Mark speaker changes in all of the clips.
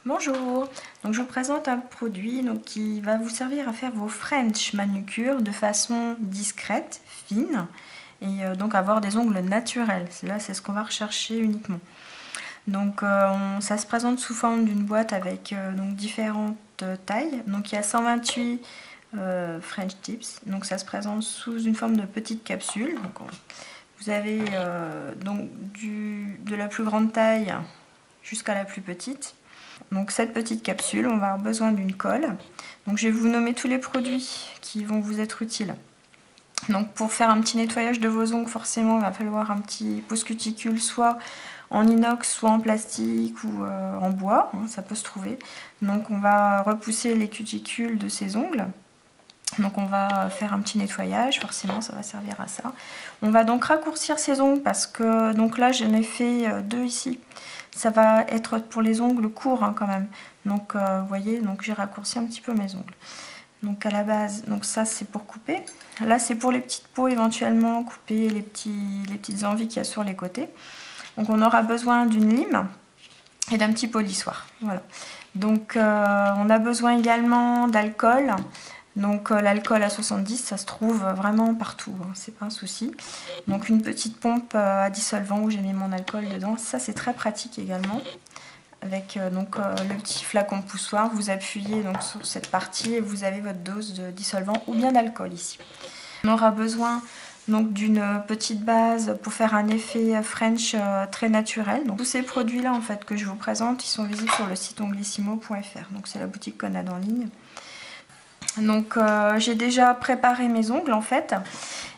Speaker 1: Bonjour, donc je vous présente un produit qui va vous servir à faire vos French manucures de façon discrète, fine, et donc avoir des ongles naturels. Là, c'est ce qu'on va rechercher uniquement. Donc ça se présente sous forme d'une boîte avec différentes tailles. Donc il y a 128 French Tips, donc ça se présente sous une forme de petite capsule. Donc, vous avez de la plus grande taille jusqu'à la plus petite. Donc cette petite capsule, on va avoir besoin d'une colle. Donc je vais vous nommer tous les produits qui vont vous être utiles. Donc pour faire un petit nettoyage de vos ongles, forcément il va falloir un petit pousse cuticule, soit en inox, soit en plastique ou en bois, ça peut se trouver. Donc on va repousser les cuticules de ces ongles. Donc on va faire un petit nettoyage, forcément ça va servir à ça. On va donc raccourcir ces ongles parce que donc là j'en ai fait deux ici. Ça va être pour les ongles courts quand même. Donc vous voyez, donc j'ai raccourci un petit peu mes ongles. Donc à la base, donc ça c'est pour couper. Là c'est pour les petites peaux éventuellement, couper les petites envies qu'il y a sur les côtés. Donc on aura besoin d'une lime et d'un petit polissoir. Voilà. Donc on a besoin également d'alcool. Donc l'alcool à 70, ça se trouve vraiment partout, c'est pas un souci. Donc une petite pompe à dissolvant où j'ai mis mon alcool dedans, ça c'est très pratique également. Avec le petit flacon poussoir, vous appuyez donc sur cette partie et vous avez votre dose de dissolvant ou bien d'alcool ici. On aura besoin donc d'une petite base pour faire un effet French très naturel. Donc tous ces produits là en fait que je vous présente, ils sont visibles sur le site onglissimo.fr. Donc c'est la boutique Conad en ligne. Donc j'ai déjà préparé mes ongles en fait,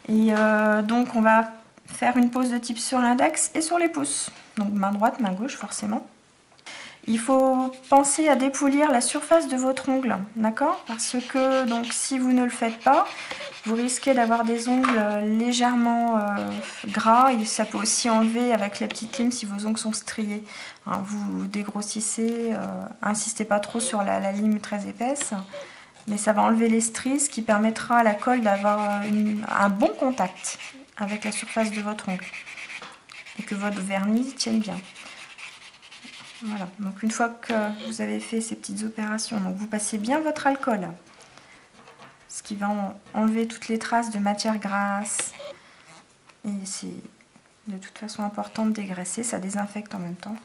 Speaker 1: et donc on va faire une pose de type sur l'index et sur les pouces, donc main droite, main gauche forcément. Il faut penser à dépolir la surface de votre ongle, d'accord? Parce que donc si vous ne le faites pas, vous risquez d'avoir des ongles légèrement gras, et ça peut aussi enlever avec la petite lime si vos ongles sont striés. Hein, vous dégrossissez, insistez pas trop sur la lime très épaisse. Mais ça va enlever les stries, ce qui permettra à la colle d'avoir un bon contact avec la surface de votre ongle. Et que votre vernis tienne bien. Voilà, donc une fois que vous avez fait ces petites opérations, donc vous passez bien votre alcool. Ce qui va enlever toutes les traces de matière grasse. Et c'est de toute façon important de dégraisser, ça désinfecte en même temps.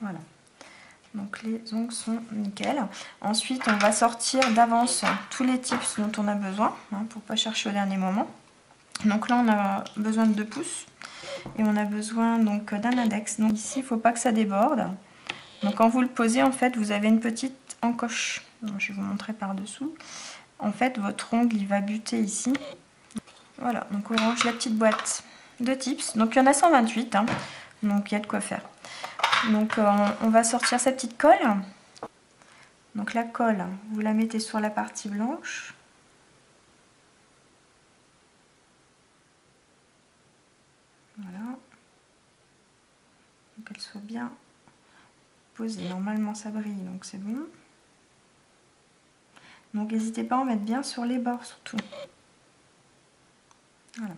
Speaker 1: Voilà. Donc les ongles sont nickel. Ensuite, on va sortir d'avance tous les tips dont on a besoin, pour ne pas chercher au dernier moment. Donc là, on a besoin de 2 pouces et on a besoin donc d'un index. Donc ici, il ne faut pas que ça déborde. Donc quand vous le posez, en fait, vous avez une petite encoche. Donc, je vais vous montrer par-dessous. En fait, votre ongle, il va buter ici. Voilà, donc on range la petite boîte de tips. Donc il y en a 128, donc il y a de quoi faire. Donc on va sortir cette petite colle. Donc la colle, vous la mettez sur la partie blanche. Voilà. Donc qu'elle soit bien posée. Normalement ça brille, donc c'est bon. Donc n'hésitez pas à en mettre bien sur les bords surtout. Voilà.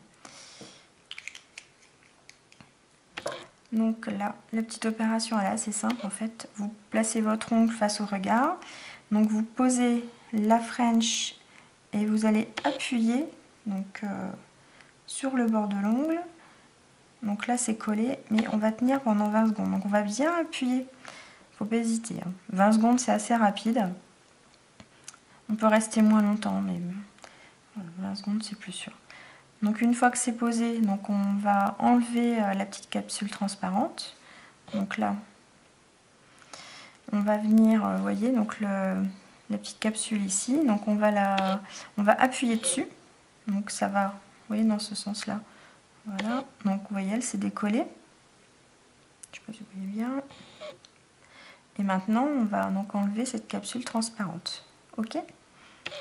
Speaker 1: Donc là, la petite opération elle est assez simple en fait. Vous placez votre ongle face au regard. Donc vous posez la French et vous allez appuyer donc, sur le bord de l'ongle. Donc là c'est collé, mais on va tenir pendant 20 secondes. Donc on va bien appuyer. Il ne faut pas hésiter. 20 secondes c'est assez rapide. On peut rester moins longtemps, mais 20 secondes c'est plus sûr. Donc une fois que c'est posé, donc on va enlever la petite capsule transparente. Donc là, on va venir, vous voyez, donc la petite capsule ici. Donc on va appuyer dessus. Donc ça va, vous voyez, dans ce sens-là. Voilà. Donc vous voyez, elle s'est décollée. Je ne sais pas si vous voyez bien. Et maintenant, on va donc enlever cette capsule transparente. Ok ?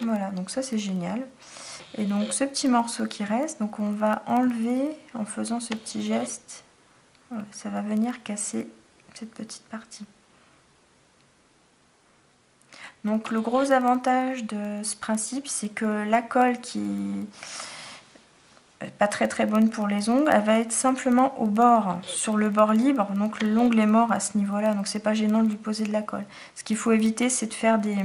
Speaker 1: Voilà, donc ça c'est génial. Et donc ce petit morceau qui reste, donc on va enlever en faisant ce petit geste. Voilà, ça va venir casser cette petite partie. Donc le gros avantage de ce principe, c'est que la colle pas très bonne pour les ongles. Elle va être simplement au bord, sur le bord libre. Donc l'ongle est mort à ce niveau-là, donc c'est pas gênant de lui poser de la colle. Ce qu'il faut éviter, c'est de faire des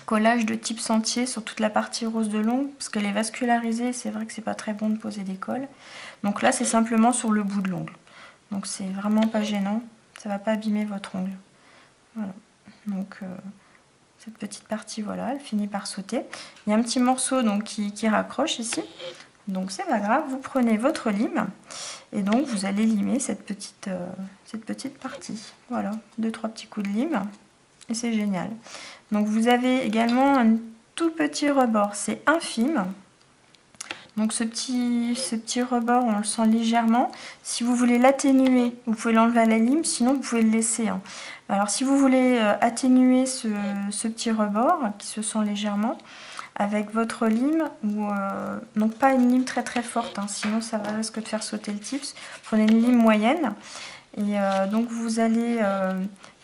Speaker 1: collages de type sentier sur toute la partie rose de l'ongle, parce qu'elle est vascularisée, c'est vrai que c'est pas très bon de poser des colles. Donc là, c'est simplement sur le bout de l'ongle. Donc c'est vraiment pas gênant, ça va pas abîmer votre ongle. Voilà. Donc cette petite partie, voilà, elle finit par sauter. Il y a un petit morceau donc qui raccroche ici. Donc c'est pas grave, vous prenez votre lime et donc vous allez limer cette petite partie. Voilà, 2-3 petits coups de lime et c'est génial. Donc vous avez également un tout petit rebord, c'est infime. Donc ce petit rebord, on le sent légèrement. Si vous voulez l'atténuer, vous pouvez l'enlever à la lime, sinon vous pouvez le laisser. Hein. Alors si vous voulez atténuer ce petit rebord qui se sent légèrement, avec votre lime, ou donc pas une lime très forte, hein, sinon ça va risque de faire sauter le tips. Prenez une lime moyenne et donc vous allez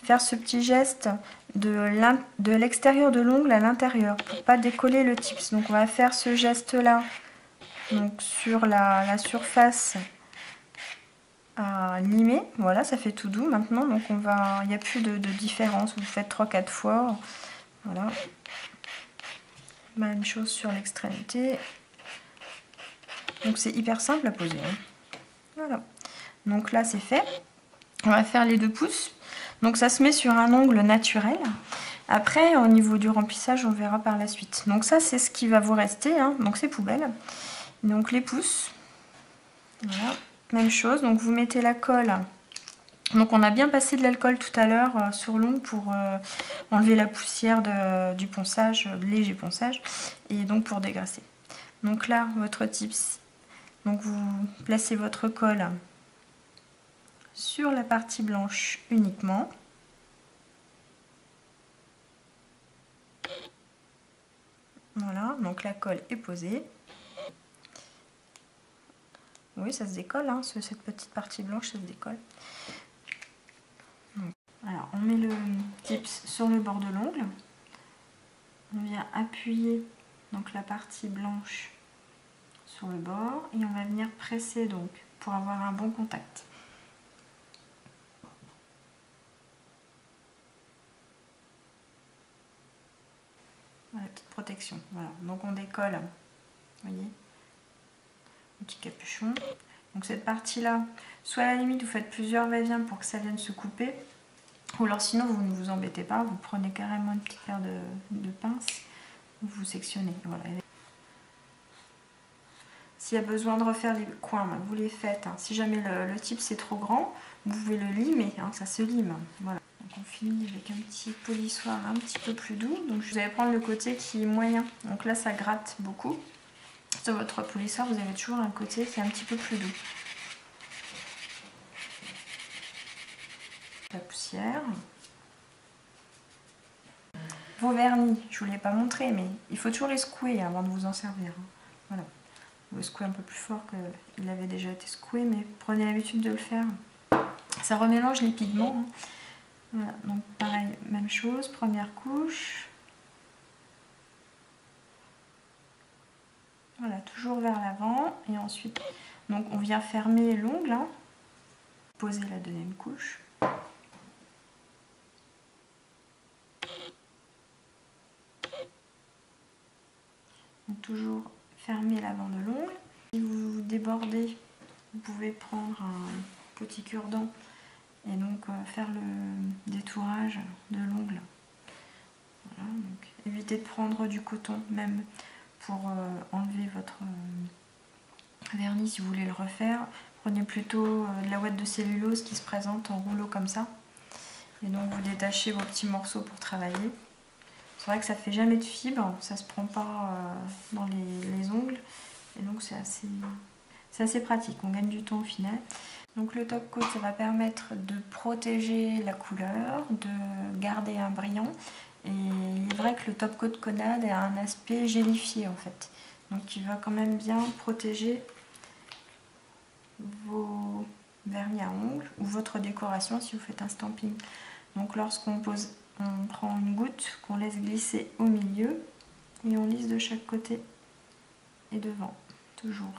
Speaker 1: faire ce petit geste de l'extérieur de l'ongle à l'intérieur pour pas décoller le tips. Donc on va faire ce geste là donc sur la surface à limer. Voilà, ça fait tout doux maintenant. Donc il n'y a plus de différence. Vous faites 3-4 fois. Voilà. Même chose sur l'extrémité. Donc c'est hyper simple à poser. Hein. Voilà. Donc là c'est fait. On va faire les 2 pouces. Donc ça se met sur un ongle naturel. Après au niveau du remplissage on verra par la suite. Donc ça c'est ce qui va vous rester. Hein. Donc c'est poubelle. Donc les pouces. Voilà. Même chose. Donc vous mettez la colle. Donc on a bien passé de l'alcool tout à l'heure sur l'ongle pour enlever la poussière du ponçage, léger ponçage, et donc pour dégraisser. Donc là, votre tips, donc vous placez votre colle sur la partie blanche uniquement. Voilà, donc la colle est posée. Oui, ça se décolle, hein, cette petite partie blanche, ça se décolle. Alors, on met le tips sur le bord de l'ongle. On vient appuyer donc la partie blanche sur le bord et on va venir presser donc pour avoir un bon contact. Voilà, petite protection. Voilà, donc on décolle, vous voyez, un petit capuchon. Donc cette partie-là, soit à la limite vous faites plusieurs va-et-vient pour que ça vienne se couper. Ou alors sinon vous ne vous embêtez pas, vous prenez carrément une petite paire de pinces, vous sectionnez. Voilà. S'il y a besoin de refaire les coins, vous les faites. Hein. Si jamais le type c'est trop grand, vous pouvez le limer, hein, ça se lime. Voilà. Donc on finit avec un petit polissoir un petit peu plus doux. Donc vous allez prendre le côté qui est moyen. Donc là ça gratte beaucoup. Sur votre polissoir vous avez toujours un côté qui est un petit peu plus doux. La poussière. Vos vernis, je ne vous l'ai pas montré, mais il faut toujours les secouer avant de vous en servir. Voilà. Vous secouez un peu plus fort qu'il avait déjà été secoué, mais prenez l'habitude de le faire. Ça remélange les pigments. Voilà, donc pareil, même chose, première couche. Voilà, toujours vers l'avant. Et ensuite, donc on vient fermer l'ongle, hein, poser la deuxième couche. Donc toujours fermer l'avant de l'ongle. Si vous débordez, vous pouvez prendre un petit cure-dent et donc faire le détourage de l'ongle. Voilà, donc évitez de prendre du coton même pour enlever votre vernis si vous voulez le refaire. Prenez plutôt de la ouate de cellulose qui se présente en rouleau comme ça. Et donc vous détachez vos petits morceaux pour travailler. C'est vrai que ça fait jamais de fibre, ça se prend pas dans les ongles. Et donc c'est assez pratique, on gagne du temps au final. Donc le top coat, ça va permettre de protéger la couleur, de garder un brillant. Et il est vrai que le top coat Conad a un aspect gélifié en fait. Donc il va quand même bien protéger vos vernis à ongles ou votre décoration si vous faites un stamping. Donc lorsqu'on pose, on prend une goutte qu'on laisse glisser au milieu et on lisse de chaque côté et devant, toujours.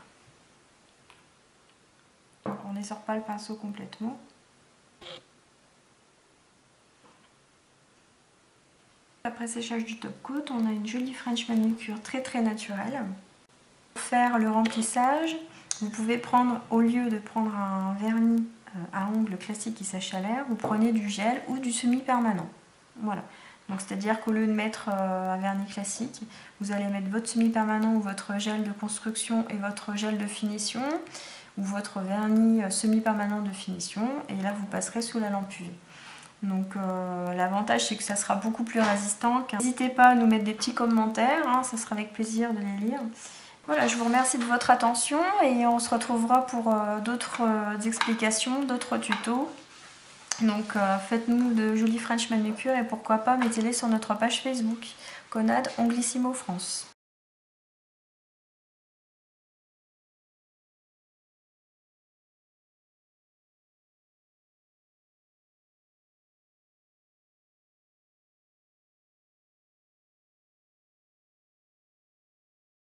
Speaker 1: on n'essore pas le pinceau complètement. Après séchage du top coat, on a une jolie French manucure très naturelle. Pour faire le remplissage, vous pouvez prendre, au lieu de prendre un vernis à ongles classique qui sèche à l'air, vous prenez du gel ou du semi-permanent. Voilà. Donc c'est-à-dire qu'au lieu de mettre un vernis classique, vous allez mettre votre semi-permanent ou votre gel de construction et votre gel de finition ou votre vernis semi-permanent de finition, et là vous passerez sous la lampe UV. Donc l'avantage c'est que ça sera beaucoup plus résistant. N'hésitez pas à nous mettre des petits commentaires, hein, ça sera avec plaisir de les lire. Voilà, je vous remercie de votre attention et on se retrouvera pour d'autres explications, d'autres tutos. Donc faites-nous de jolies French manucures et pourquoi pas mettez-les sur notre page Facebook, Conad Onglissimo France.